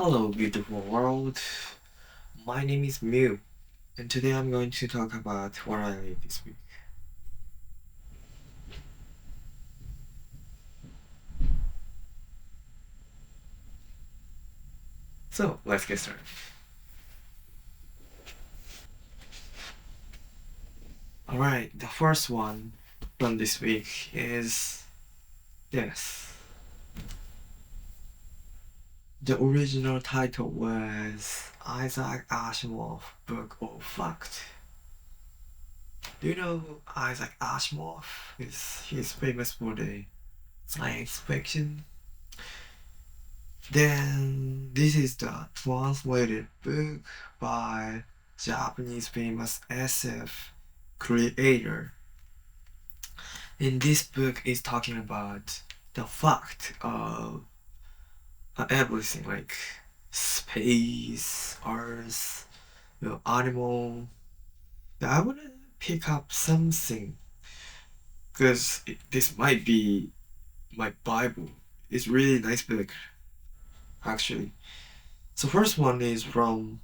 Hello, beautiful world. My name is Mew, and today I'm going to talk about what I read this week. So, let's get started. Alright, the first one from this week is this. The original title was Isaac Asimov Book of Fact. Do you know who Isaac Asimov is? He's famous for the science fiction. Then this is the translated book by Japanese famous SF creator. And this book is talking about the fact of everything like space, earth, animal. I want to pick up something because this might be my Bible. It's really nice book, actually. So first one is from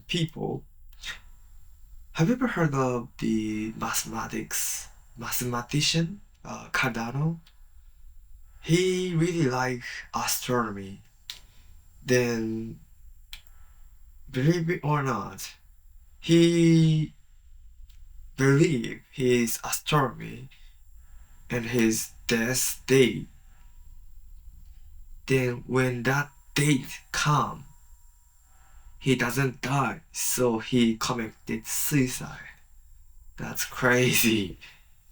people. Have you ever heard of the mathematician Cardano? He really liked astronomy. Then, believe it or not, he believed his astronomy and his death date. Then when that date come, he doesn't die, so he committed suicide. That's crazy,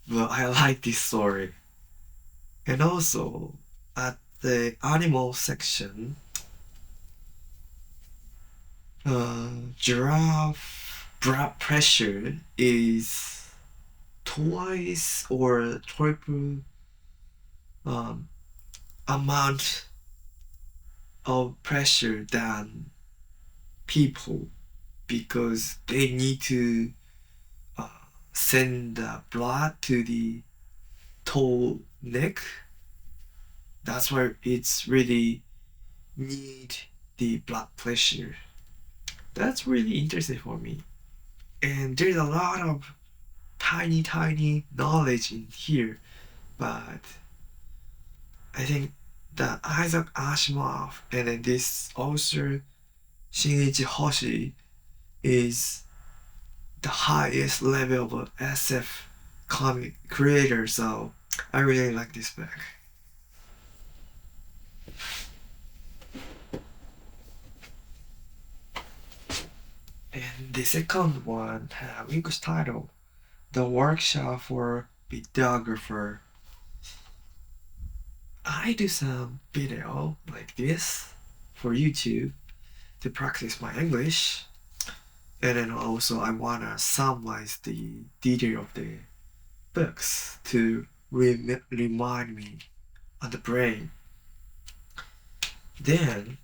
but I like this story. And also, at the animal section, giraffe blood pressure is twice or triple amount of pressure than people because they need to send the blood to the toe neck. That's where it's really need the blood pressure. That's really interesting for me. And there's a lot of tiny knowledge in here, but I think that Isaac Asimov and then this author Shinichi Hoshi is the highest level of SF comic creator, so I really like this book. And the second one have English title, The Workshop for Videographer. I do some video like this for YouTube to practice my English, and then also I wanna summarize the detail of the books to remind me on the brain. Then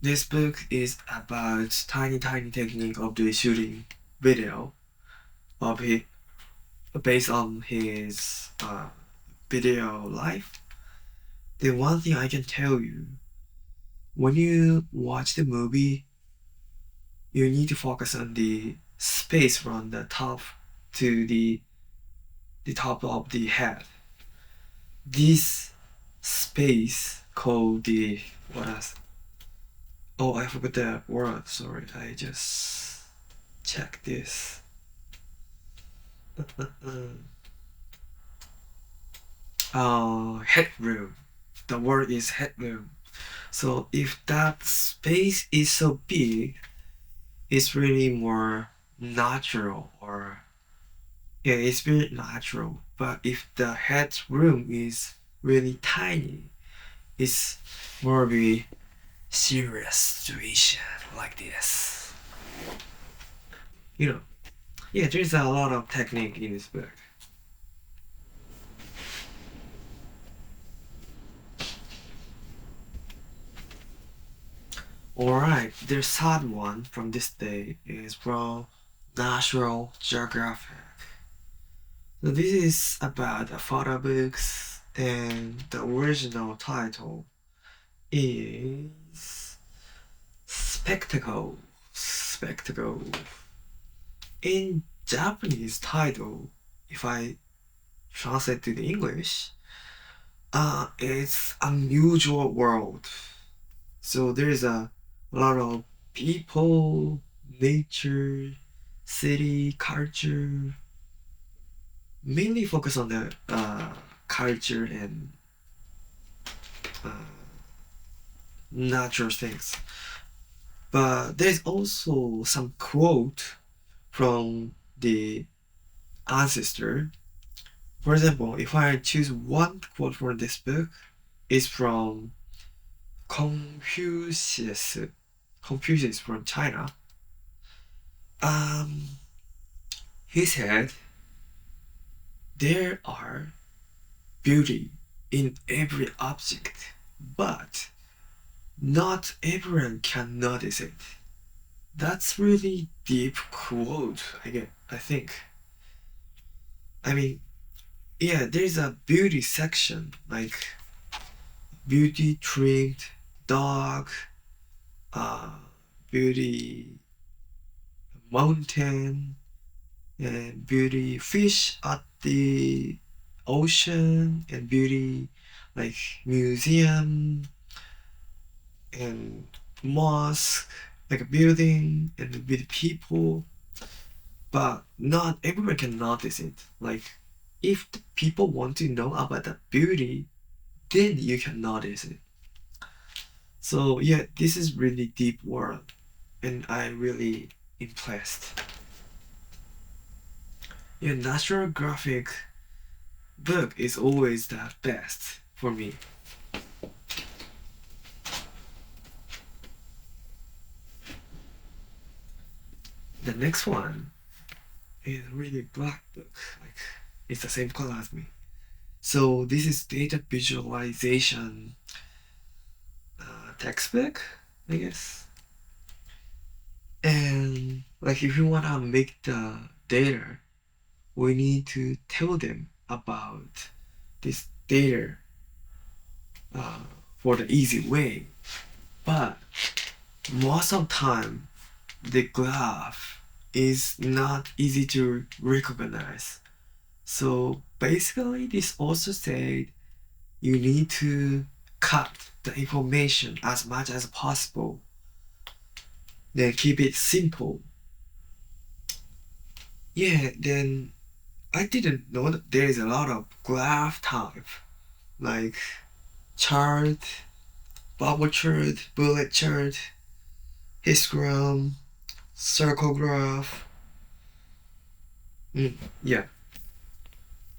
this book is about tiny technique of the shooting video of it based on his video life. The one thing I can tell you, when you watch the movie, you need to focus on the space from the top to the top of the head. This space called the what else? Oh, I forgot the word. Sorry, I just checked this. Headroom. The word is headroom. So if that space is so big, it's really more natural, or yeah, it's very natural. But if the headroom is really tiny, it's more of a serious situation like this. Yeah, there's a lot of technique in this book. Alright, the third one from this day is from National Geographic. So this is about the photo books, and the original title is spectacle. In Japanese title, if I translate to the English, it's unusual world. So there is a lot of people, nature, city, culture, mainly focus on the culture and natural things. But there's also some quote from the ancestor. For example, if I choose one quote from this book, it's from Confucius. Confucius from China. He said, there are beauty in every object, but not everyone can notice it. That's really deep quote, I think. I mean, yeah, there's a beauty section, like beauty trimmed dog, beauty mountain, and beauty fish at the ocean, and beauty like museum and mosque, like a building, and with people. But not everyone can notice it. Like, if the people want to know about the beauty, then you can notice it. So yeah, this is really deep world, and I really impressed. Yeah, National Graphic book is always the best for me. The next one is really black book, like it's the same color as me. So this is data visualization textbook, I guess. And like if you wanna make the data, we need to tell them about this data for the easy way. But most of the time, the graph is not easy to recognize. So basically, this also said you need to cut the information as much as possible. Then keep it simple. Yeah, then I didn't know that there is a lot of graph type, like chart, bubble chart, bullet chart, histogram, circle graph. Yeah.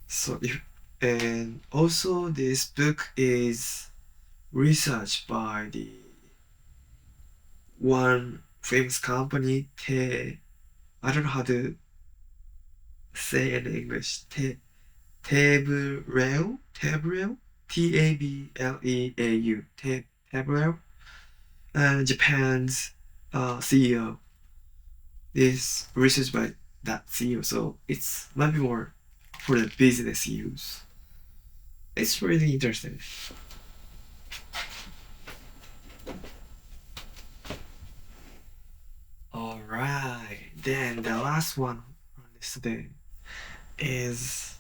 So and also this book is researched by the one famous company, I don't know how to say in English, Tableau, Tableau, Tableau, Japan's CEO is researched by that CEO, so it's maybe more for the business use. It's really interesting. Alright, then the last one on this today is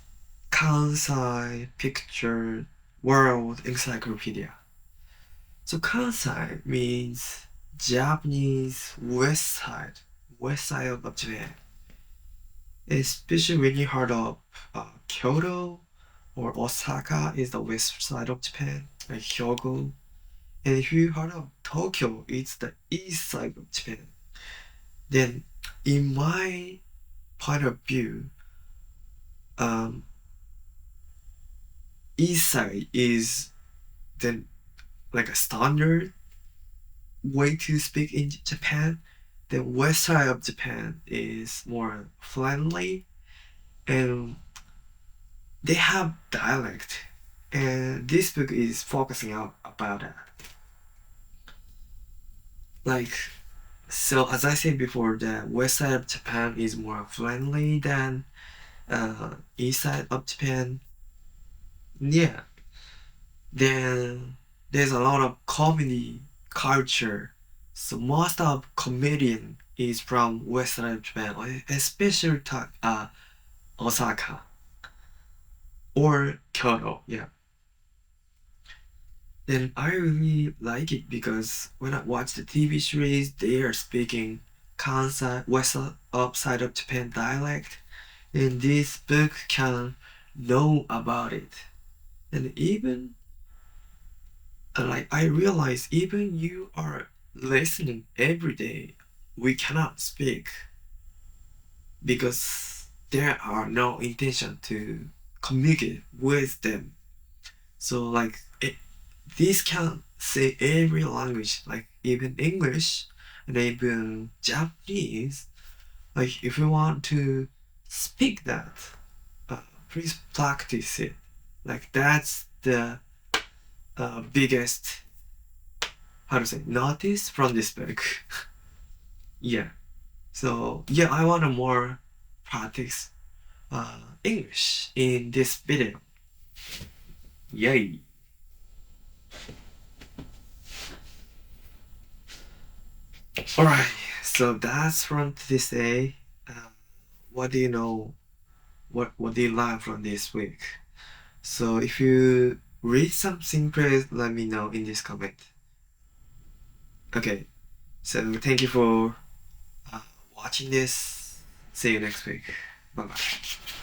Kansai Picture World Encyclopedia. So Kansai means Japanese west side of Japan. Especially when you heard of Kyoto or Osaka is the west side of Japan, like Hyogo. And if you heard of Tokyo, it's the east side of Japan. Then, in my point of view, east side is then like a standard way to speak in Japan. The west side of Japan is more friendly, and they have dialect, and this book is focusing out about that. Like, so as I said before, the west side of Japan is more friendly than east side of Japan. Yeah. Then there's a lot of comedy culture So most of comedian is from Western Japan, especially Osaka or Kyoto. Yeah. Then I really like it because when I watch the TV series, they are speaking Kansai, west upside of Japan dialect, and this book can know about it. And even like I realize even you are listening every day, we cannot speak because there are no intention to communicate with them. So like this can say every language, like even English and even Japanese. Like if you want to speak that, please practice it. Like that's the biggest, how to say, notice from this book. Yeah. So yeah, I want to more practice English in this video. Yay. Alright, so that's from this day. What do you know? What do you learn from this week? So if you read something, please let me know in this comment. Okay, so thank you for watching this. See you next week. Bye bye.